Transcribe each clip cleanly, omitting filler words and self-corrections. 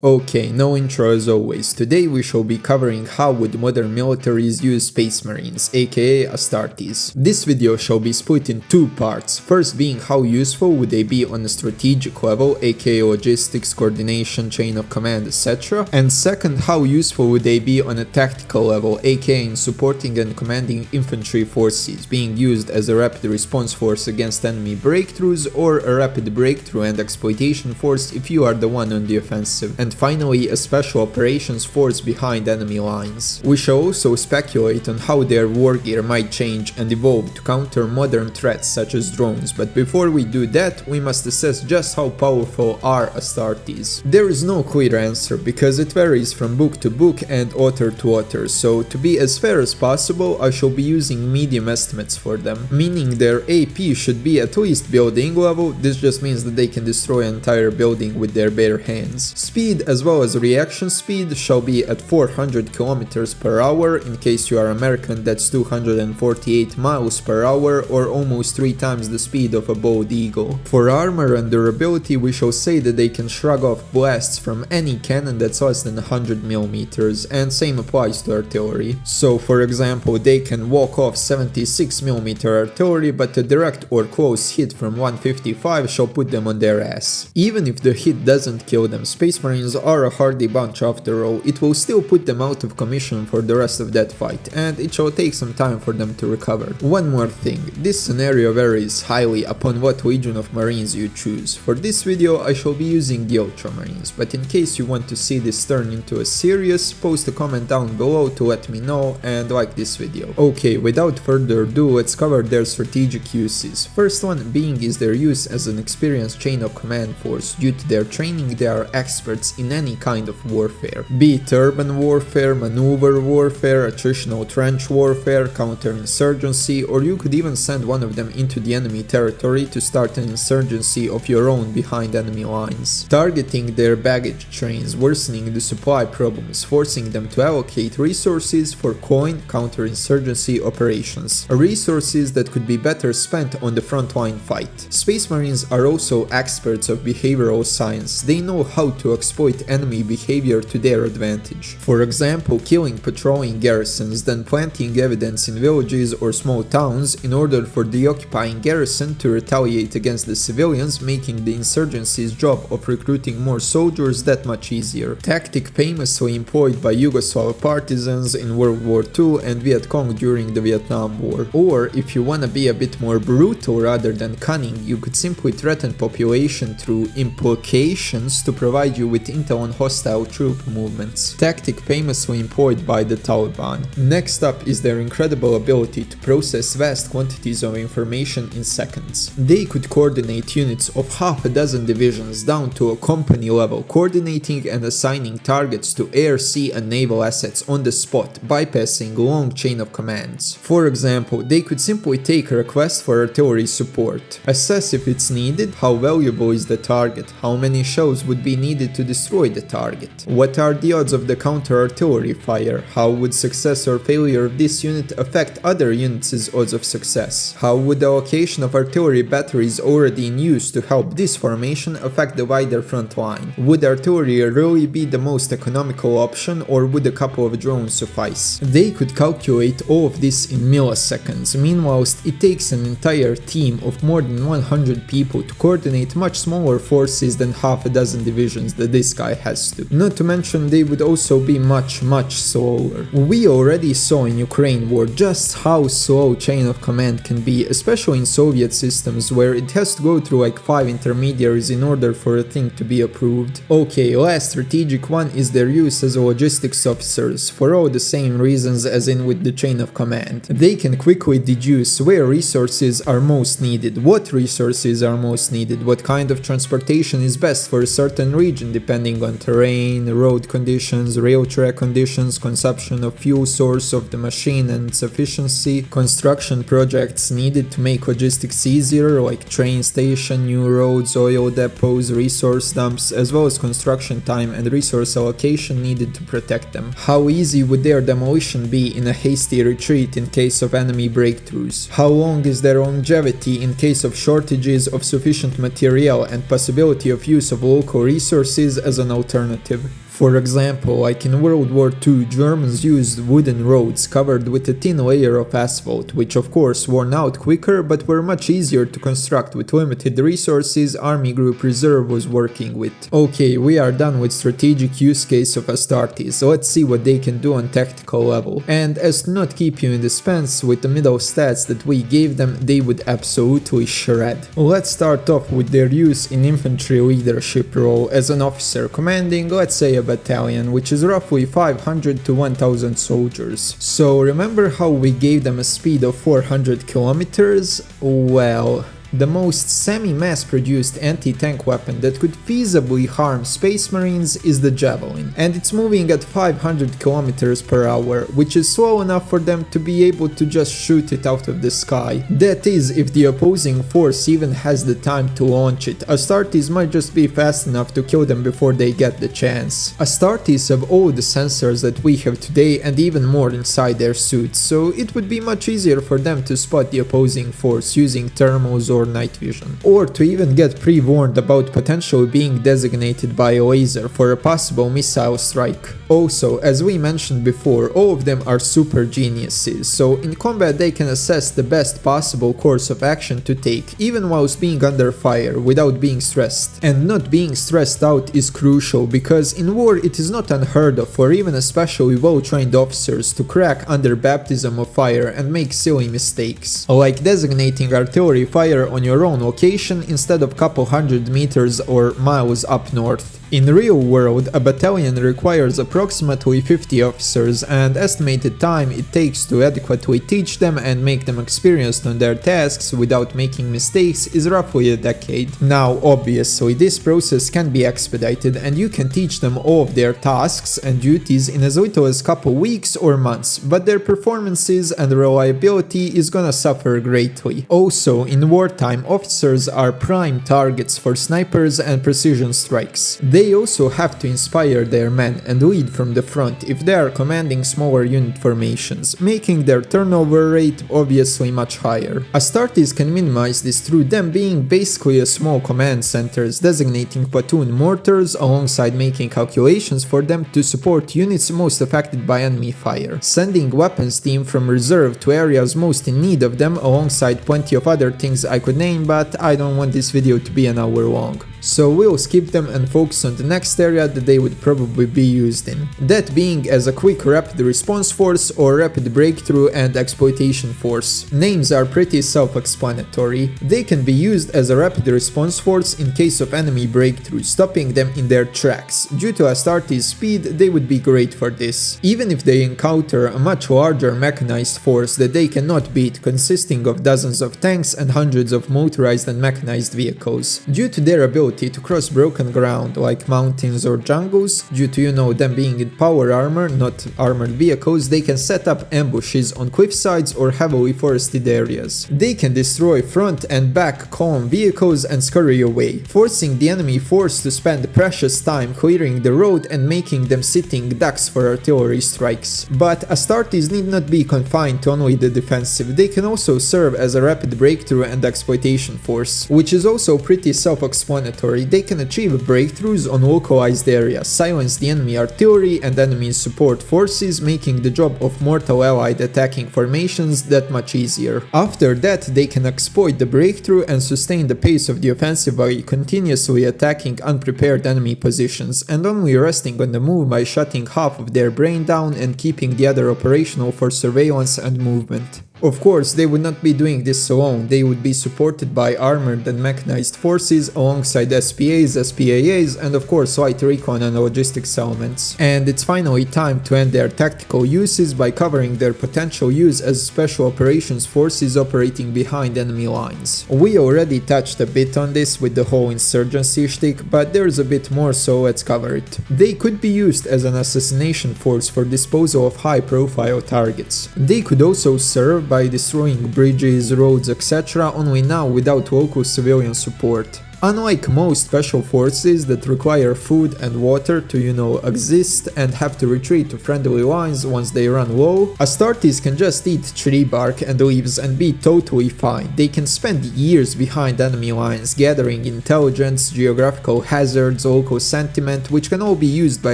Okay, no intro as always. Today we shall be covering how would modern militaries use Space Marines, aka Astartes. This video shall be split in two parts, first being how useful would they be on a strategic level, aka logistics, coordination, chain of command, etc. And second, how useful would they be on a tactical level, aka in supporting and commanding infantry forces, being used as a rapid response force against enemy breakthroughs or a rapid breakthrough and exploitation force if you are the one on the offensive. And finally, a special operations force behind enemy lines. We shall also speculate on how their wargear might change and evolve to counter modern threats such as drones, but before we do that, we must assess just how powerful are Astartes. There is no clear answer because it varies from book to book and author to author, so to be as fair as possible, I shall be using medium estimates for them, meaning their AP should be at least building level. This just means that they can destroy an entire building with their bare hands. Speed as well as reaction speed shall be at 400 km per hour. In case you are American, that's 248 miles per hour or almost 3 times the speed of a bald eagle. For armor and durability, we shall say that they can shrug off blasts from any cannon that's less than 100 mm, and same applies to artillery. So for example, they can walk off 76 mm artillery, but a direct or close hit from 155 shall put them on their ass. Even if the hit doesn't kill them, Space Marines are a hardy bunch after all. It will still put them out of commission for the rest of that fight, and it shall take some time for them to recover. One more thing, this scenario varies highly upon what legion of Marines you choose. For this video I shall be using the Ultramarines, but in case you want to see this turn into a series, post a comment down below to let me know and like this video. Okay, without further ado, let's cover their strategic uses. First one being is their use as an experienced chain of command force. Due to their training, they are experts in any kind of warfare, be it urban warfare, maneuver warfare, attritional trench warfare, counterinsurgency, or you could even send one of them into the enemy territory to start an insurgency of your own behind enemy lines, targeting their baggage trains, worsening the supply problems, forcing them to allocate resources for coin counterinsurgency operations, resources that could be better spent on the frontline fight. Space Marines are also experts of behavioral science. They know how to exploit enemy behavior to their advantage. For example, killing patrolling garrisons, then planting evidence in villages or small towns in order for the occupying garrison to retaliate against the civilians, making the insurgency's job of recruiting more soldiers that much easier. Tactic famously employed by Yugoslav partisans in World War II and Viet Cong during the Vietnam War. Or, if you wanna be a bit more brutal rather than cunning, you could simply threaten population through implications to provide you with intel on hostile troop movements, tactic famously employed by the Taliban. Next up is their incredible ability to process vast quantities of information in seconds. They could coordinate units of half a dozen divisions down to a company level, coordinating and assigning targets to air, sea and naval assets on the spot, bypassing a long chain of commands. For example, they could simply take a request for artillery support, assess if it's needed, how valuable is the target, how many shells would be needed to destroy the target, what are the odds of the counter-artillery fire, how would success or failure of this unit affect other units' odds of success, how would the allocation of artillery batteries already in use to help this formation affect the wider front line, would artillery really be the most economical option or would a couple of drones suffice. They could calculate all of this in milliseconds, meanwhile it takes an entire team of more than 100 people to coordinate much smaller forces than half a dozen divisions that this guy has to. Not to mention they would also be much slower. We already saw in Ukraine war just how slow chain of command can be, especially in Soviet systems where it has to go through like 5 intermediaries in order for a thing to be approved. Okay, last strategic one is their use as logistics officers, for all the same reasons as in with the chain of command. They can quickly deduce where resources are most needed, what resources are most needed, what kind of transportation is best for a certain region depending on terrain, road conditions, rail track conditions, consumption of fuel source of the machine and its efficiency, construction projects needed to make logistics easier like train station, new roads, oil depots, resource dumps, as well as construction time and resource allocation needed to protect them. How easy would their demolition be in a hasty retreat in case of enemy breakthroughs? How long is their longevity in case of shortages of sufficient material and possibility of use of local resources as an alternative. For example, like in World War II, Germans used wooden roads covered with a thin layer of asphalt, which of course worn out quicker but were much easier to construct with limited resources Army Group Reserve was working with. Okay, we are done with strategic use case of Astartes, let's see what they can do on tactical level. And as to not keep you in suspense with the middle stats that we gave them, they would absolutely shred. Let's start off with their use in infantry leadership role as an officer commanding, let's say, a battalion, which is roughly 500 to 1000 soldiers. So remember how we gave them a speed of 400 kilometers? Well, the most semi-mass produced anti-tank weapon that could feasibly harm Space Marines is the Javelin, and it's moving at 500 km per hour, which is slow enough for them to be able to just shoot it out of the sky. That is, if the opposing force even has the time to launch it. Astartes might just be fast enough to kill them before they get the chance. Astartes have all the sensors that we have today and even more inside their suits, so it would be much easier for them to spot the opposing force using thermals or night vision, or to even get pre-warned about potentially being designated by a laser for a possible missile strike. Also, as we mentioned before, all of them are super geniuses, so in combat they can assess the best possible course of action to take, even whilst being under fire, without being stressed. And not being stressed out is crucial, because in war it is not unheard of for even especially well-trained officers to crack under baptism of fire and make silly mistakes, like designating artillery fire on your own location instead of couple hundred meters or miles up north. In the real world, a battalion requires approximately 50 officers, and estimated time it takes to adequately teach them and make them experienced on their tasks without making mistakes is roughly a decade. Now, obviously, this process can be expedited and you can teach them all of their tasks and duties in as little as couple weeks or months, but their performances and reliability is gonna suffer greatly. Also, in wartime, officers are prime targets for snipers and precision strikes. They also have to inspire their men and lead from the front if they are commanding smaller unit formations, making their turnover rate obviously much higher. Astartes can minimize this through them being basically a small command centers, designating platoon mortars alongside making calculations for them to support units most affected by enemy fire, sending weapons team from reserve to areas most in need of them alongside plenty of other things I could name, but I don't want this video to be an hour long. So we'll skip them and focus on the next area that they would probably be used in. That being as a quick rapid response force or rapid breakthrough and exploitation force. Names are pretty self-explanatory. They can be used as a rapid response force in case of enemy breakthrough, stopping them in their tracks. Due to Astartes' speed, they would be great for this. Even if they encounter a much larger mechanized force that they cannot beat, consisting of dozens of tanks and hundreds of motorized and mechanized vehicles. Due to their ability to cross broken ground like mountains or jungles, due to them being in power armor, not armored vehicles, they can set up ambushes on cliff sides or heavily forested areas. They can destroy front and back column vehicles and scurry away, forcing the enemy force to spend precious time clearing the road and making them sitting ducks for artillery strikes. But Astartes need not be confined to only the defensive, they can also serve as a rapid breakthrough and exploitation force, which is also pretty self-explanatory. They can achieve breakthroughs on localized areas, silence the enemy artillery and enemy support forces, making the job of mortal allied attacking formations that much easier. After that, they can exploit the breakthrough and sustain the pace of the offensive by continuously attacking unprepared enemy positions, and only resting on the move by shutting half of their brain down and keeping the other operational for surveillance and movement. Of course, they would not be doing this alone, they would be supported by armored and mechanized forces alongside SPAs, SPAAs, and of course light recon and logistics elements. And it's finally time to end their tactical uses by covering their potential use as special operations forces operating behind enemy lines. We already touched a bit on this with the whole insurgency shtick, but there's a bit more, so let's cover it. They could be used as an assassination force for disposal of high-profile targets. They could also serve by destroying bridges, roads, etc., only now without local civilian support. Unlike most special forces that require food and water to exist and have to retreat to friendly lines once they run low, Astartes can just eat tree bark and leaves and be totally fine. They can spend years behind enemy lines gathering intelligence, geographical hazards, local sentiment, which can all be used by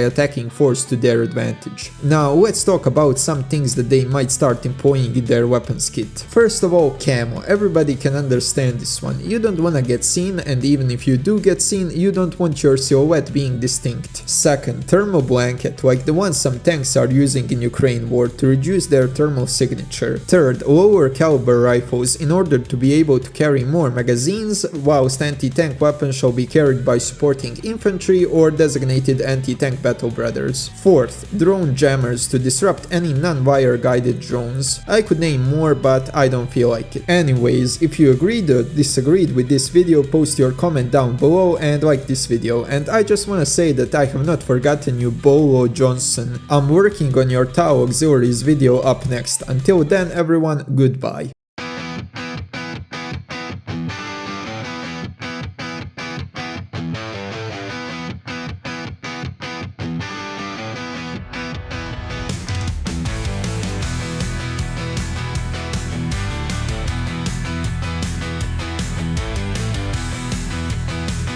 attacking force to their advantage. Now let's talk about some things that they might start employing in their weapons kit. First of all, camo. Everybody can understand this one. You don't wanna get seen, and even if you do get seen, you don't want your silhouette being distinct. Second, thermal blanket, like the ones some tanks are using in Ukraine war to reduce their thermal signature. Third, lower caliber rifles in order to be able to carry more magazines, whilst anti-tank weapons shall be carried by supporting infantry or designated anti-tank battle brothers. Fourth, drone jammers to disrupt any non-wire guided drones. I could name more, but I don't feel like it. Anyways, if you agreed or disagreed with this video, post your comment down below and like this video. And I just wanna say that I have not forgotten you, Bolo Johnson. I'm working on your Tau auxiliaries video up next. Until then everyone, goodbye.